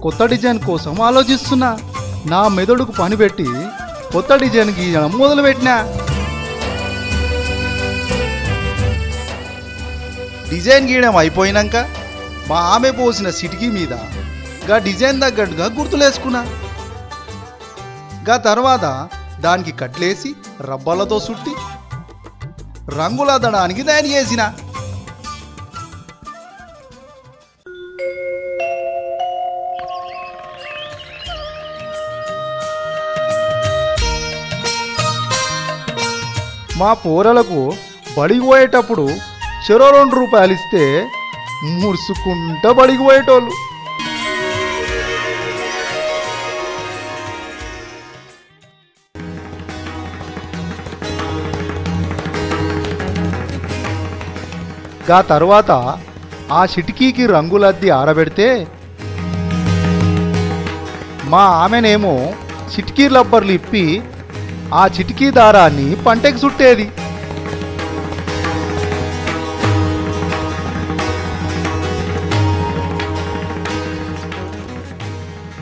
కొత్త డిజైన్ కోసం ఆలోచిస్తున్నా. నా మెదడుకు పని పెట్టి కొత్త డిజైన్ గీయడం మొదలుపెట్టినా. డిజైన్ గీయడం అయిపోయినాక మా ఆమె పోసిన సిటికీ మీద గా డిజైన్ తగ్గట్టుగా గుర్తులేసుకున్నా. గా తర్వాత దానికి కట్లేసి రబ్బలతో చుట్టి రంగులద్దడానికి తయారు చేసిన. మా పోరలకు బడిగిపోయేటప్పుడు చెరో 2 రూపాయలు ఇస్తే మురుసుకుంటా బడిగిపోయేటోళ్ళు. గా తర్వాత ఆ చిటికీకి రంగులద్ది ఆరబెడితే మా ఆమెనేమో చిటికీ రబ్బర్లు ఇప్పి ఆ చిటికీ దారాన్ని పంటకి చుట్టేది.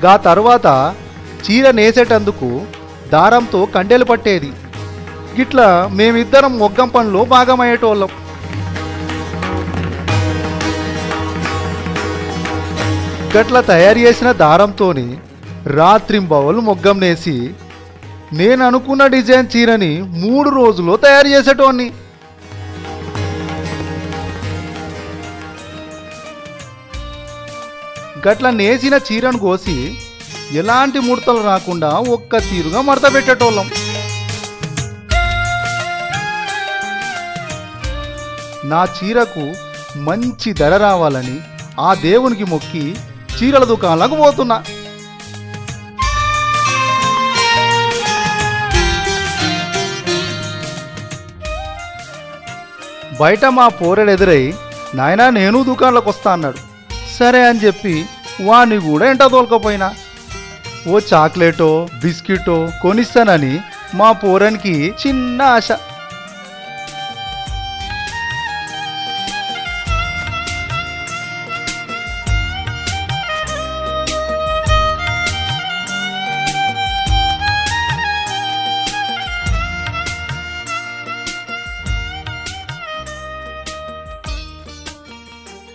గా తర్వాత చీర నేసేటందుకు దారంతో కండెలు పట్టేది. గిట్లా మేమిద్దరం మొగ్గం పనిలో భాగమయ్యేటోళ్ళం. గట్లా తయారు చేసిన దారంతోని రాత్రింబవలు మొగ్గం నేసి నేను అనుకున్న డిజైన్ చీరని 3 రోజుల్లో తయారు చేసేటోన్ని. గట్ల నేసిన చీరను కోసి ఎలాంటి ముడతలు రాకుండా ఒక్క తీరుగా మడత పెట్టేటోళ్ళం. నా చీరకు మంచి ధర రావాలని ఆ దేవునికి మొక్కి చీరల దుకాణాలకు పోతున్నా. బయట మా పోరెడెదురై నాయనా నేను దుకాణంలోకి వస్తా అన్నాడు. సరే అని చెప్పి వాణ్ణి కూడా ఎంట తోలుకపోయినా. ఓ చాక్లెటో బిస్కెటో కొనిస్తానని మా పోరనికి చిన్న ఆశ.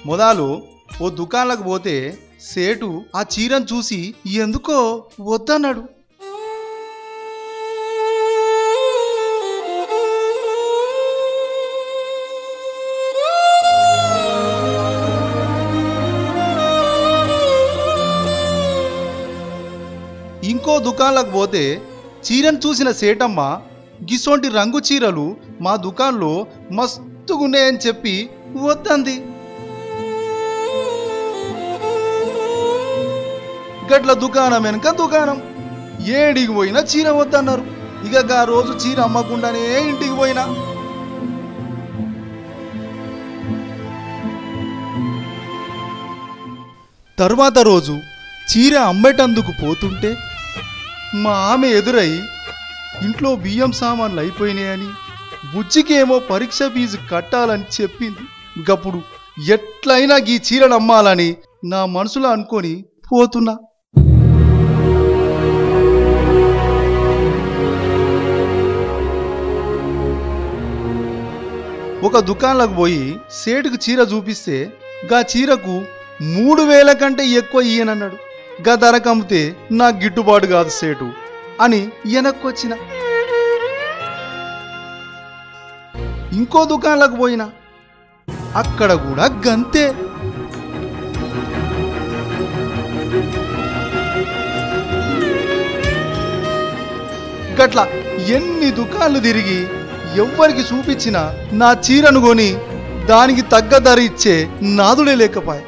మొదలు ఓ దుకాణంలోకి పోతే సేటు ఆ చీరను చూసి ఎందుకో వద్దన్నాడు. ఇంకో దుకాణంలోకి పోతే చీరను చూసిన సేటమ్మ గిసోంటి రంగు చీరలు మా దుకాణంలో మస్తుగున్నాయని చెప్పి వద్దంది. గట్ల దుకాణం వెనుక దుకాణం ఏడికి పోయినా చీర వద్దన్నారు. ఇక ఆ రోజు చీర అమ్మకుండానే ఇంటికి పోయినా. తర్వాత రోజు చీర అమ్మేటందుకు పోతుంటే మా ఆమె ఎదురై ఇంట్లో బియ్యం సామాన్లు అయిపోయినాయని బుజ్జికేమో పరీక్ష ఫీజు కట్టాలని చెప్పింది. ఇంకప్పుడు ఎట్లయినా ఈ చీరను అమ్మాలని నా మనసులో అనుకొని పోతున్నా. ఒక దుకాణంలోకి పోయి సేటుకు చీర చూపిస్తే గా చీరకు 3000 కంటే ఎక్కువ ఇయ్యనన్నాడు. గా ధరకు అమ్మితే నాకు గిట్టుబాటు కాదు సేటు అని వెనక్కొచ్చిన. ఇంకో దుకాణంలోకి పోయినా అక్కడ కూడా గంతే. గట్ల ఎన్ని దుకాణాలు తిరిగి ఎవ్వరికి చూపించినా నా చీరను కొని దానికి తగ్గ ధర ఇచ్చే నాదుడే లేకపాయ.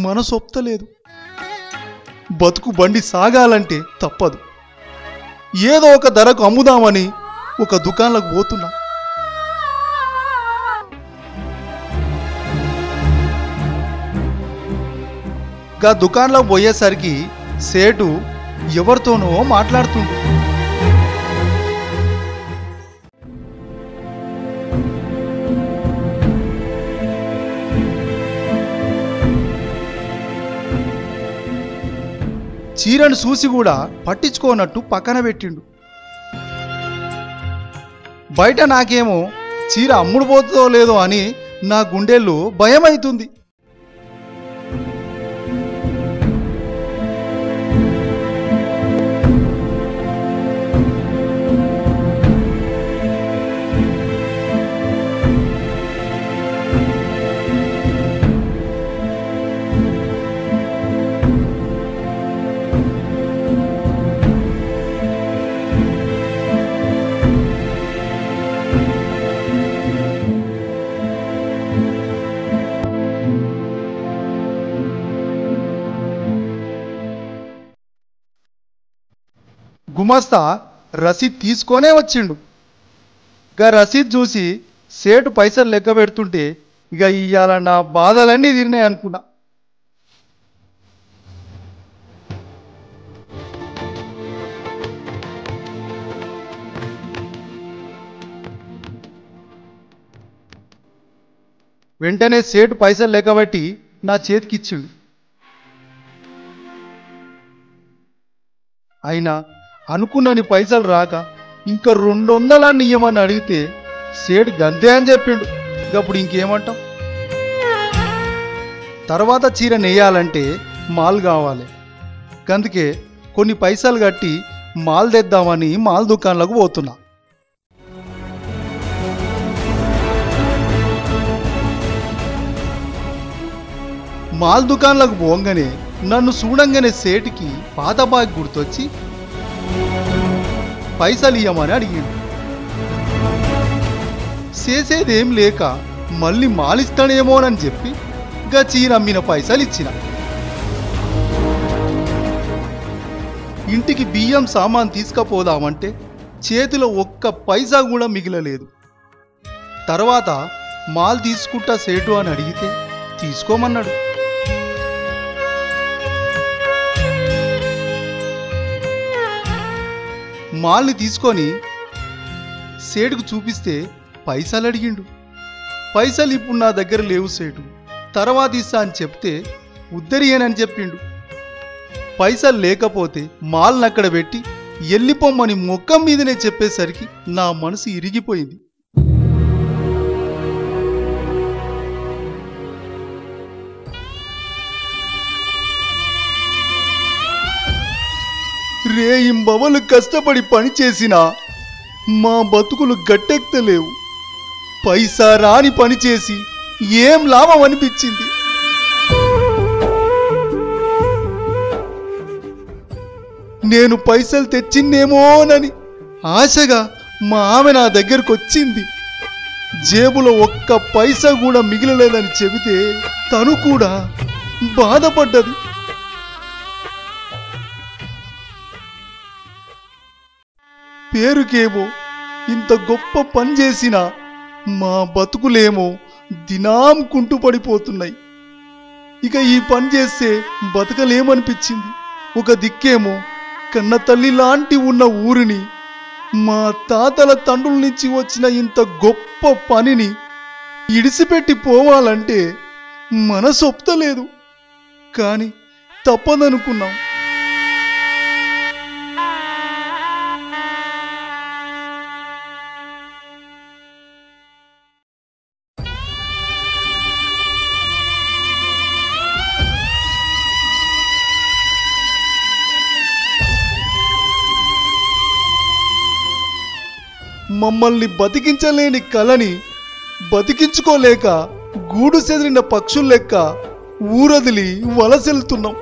మనసొప్తలేదు. బతుకు బండి సాగాలంటే తప్పదు. ఏదో ఒక ధరకు అమ్ముదామని ఒక దుకాణంలోకి పోతున్నా. గా దుకాణంలో పోయేసరికి సేటు ఎవరితోనో మాట్లాడుతుండు. చీరను చూసి కూడా పట్టించుకోనట్టు పక్కన పెట్టిండు. బయట నాకేమో చీర అమ్ముడు పోతుందో లేదో అని నా గుండెల్లో భయమైతుంది. గుమస్తా రసీద్ తీసుకొనే వచ్చిండు. ఇక రసీద్ చూసి సేటు పైసలు లెక్క పెడుతుంటే ఇక ఇవాళ నా బాధలన్నీ తీరినాయి అనుకున్నా. వెంటనే సేటు పైసలు లెక్కబట్టి నా చేతికిచ్చిండు. అయినా అనుకున్నని పైసలు రాక ఇంకా 200 ఇయ్యమని అడిగితే సేటు గంతే అని చెప్పిండు. అప్పుడు ఇంకేమంటాం? తర్వాత చీర నెయ్యాలంటే మాల్ కావాలి. అందుకే కొన్ని పైసలు కట్టి మాల్ తెద్దామని మాల్ దుకాణంలోకి పోతున్నా. మాల్ దుకాణంలోకి పోగానే నన్ను చూడంగానే సేటుకి పాత బాగ్ గుర్తొచ్చి పైసలు ఇయ్యమని అడిగిండు. చేసేదేం లేక మళ్ళీ మాలిస్తాడేమోనని చెప్పి గా చీర అమ్మిన పైసలు ఇచ్చిన. ఇంటికి బియ్యం సామాన్ తీసుకుపోదామంటే చేతిలో ఒక్క పైసా కూడా మిగిలలేదు. తర్వాత మాల్ తీసుకుంటా సేటు అని అడిగితే తీసుకోమన్నాడు. మాల్ని తీసుకొని సేటుకు చూపిస్తే పైసలు అడిగిండు. పైసలు ఇప్పుడు నా దగ్గర లేవు సేటు, తర్వాత ఇస్తా అని చెప్తే ఉద్దరియేనని చెప్పిండు. పైసలు లేకపోతే మాల్ని అక్కడ పెట్టి ఎల్లిపోమ్మని ముఖం మీదనే చెప్పేసరికి నా మనసు ఇరిగిపోయింది. రేయింబవలు కష్టపడి పనిచేసినా మా బతుకులు గట్టెక్కలేవు. పైసా రాని పనిచేసి ఏం లాభం అనిపించింది. నేను పైసలు తెచ్చిందేమోనని ఆశగా మా ఆమె నా దగ్గరకు వచ్చింది. జేబులో ఒక్క పైసా కూడా మిగిలలేదని చెబితే తను కూడా బాధపడ్డది. పేరుకేమో ఇంత గొప్ప పని చేసినా మా బతుకులేమో దినాం కుంటుపడిపోతున్నాయి. ఇక ఈ పని చేస్తే బతకలేమనిపించింది. ఒక దిక్కేమో కన్న తల్లి లాంటి ఉన్న ఊరిని, మా తాతల తండ్రుల నుంచి వచ్చిన ఇంత గొప్ప పనిని ఇడిసిపెట్టి పోవాలంటే మనసొప్తలేదు. కానీ తప్పదనుకున్నాం. మమ్మల్ని బతికించలేని కలని బతికించుకోలేక గూడు చెదిరిన పక్షుల లెక్క ఊరదిలి వలసెళ్తున్నాం.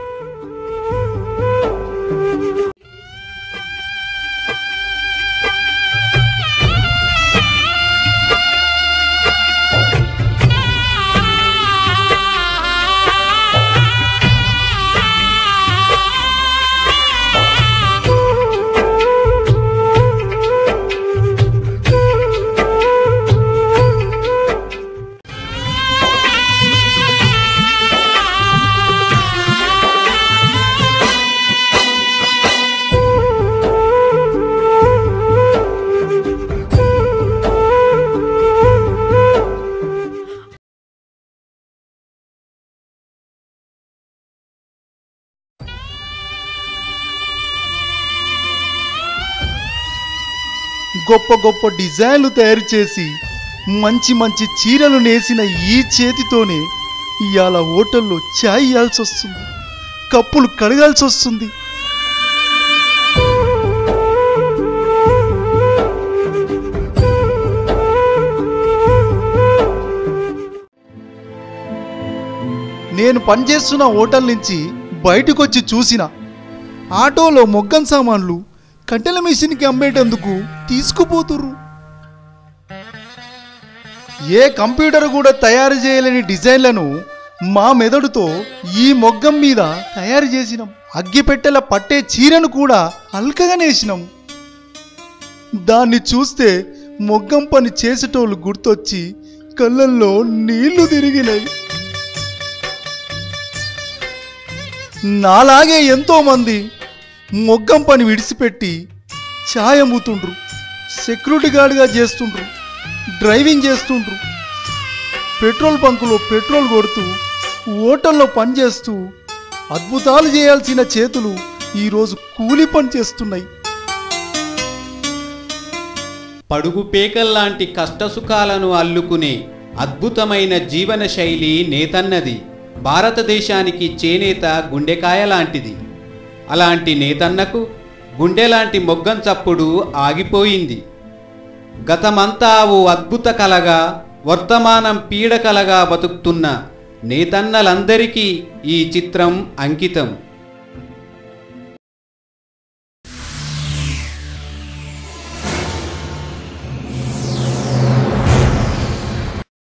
గొప్ప గొప్ప డిజైన్లు తయారు చేసి మంచి మంచి చీరలు నేసిన ఈ చేతితోనే ఇవాళ హోటల్లో ఛాయ్ ఇవ్వాల్సి వస్తుంది, కప్పులు కడగాల్సి వస్తుంది. నేను పనిచేస్తున్న హోటల్ నుంచి బయటకొచ్చి చూసిన ఆటోలో మొగ్గం సామాన్లు కట్టెల మిషన్కి అమ్మేటందుకు తీసుకుపోతుర్రు. ఏ కంప్యూటర్ కూడా తయారు చేయలేని డిజైన్లను మా మెదడుతో ఈ మొగ్గం మీద తయారు చేసినాం. అగ్గిపెట్టెల పట్టే చీరను కూడా అల్కగా నేసినాం. దాన్ని చూస్తే మొగ్గం పని చేసేటోళ్ళు గుర్తొచ్చి కళ్ళల్లో నీళ్లు తిరిగినాయి. నాలాగే ఎంతో మంది మొగ్గం పని విడిచిపెట్టి ఛాయ్ అమ్ముతుండ్రు, సెక్యూరిటీ గార్డ్గా చేస్తుండ్రు, డ్రైవింగ్ చేస్తుండ్రు, పెట్రోల్ బంకులో పెట్రోల్ కొడుతూ, హోటల్లో పనిచేస్తూ అద్భుతాలు చేయాల్సిన చేతులు ఈరోజు కూలి పని చేస్తున్నాయి. పడుగు పేకల్లాంటి కష్టసుఖాలను అల్లుకునే అద్భుతమైన జీవన శైలి నేతన్నది. భారతదేశానికి చేనేత గుండెకాయ లాంటిది. అలాంటి నేతన్నకు గుండెలాంటి మొగ్గం చప్పుడు ఆగిపోయింది. గతమంతా ఓ అద్భుత కలగా, వర్తమానం పీడకలగా బతుకుతున్న నేతన్నలందరికీ ఈ చిత్రం అంకితం.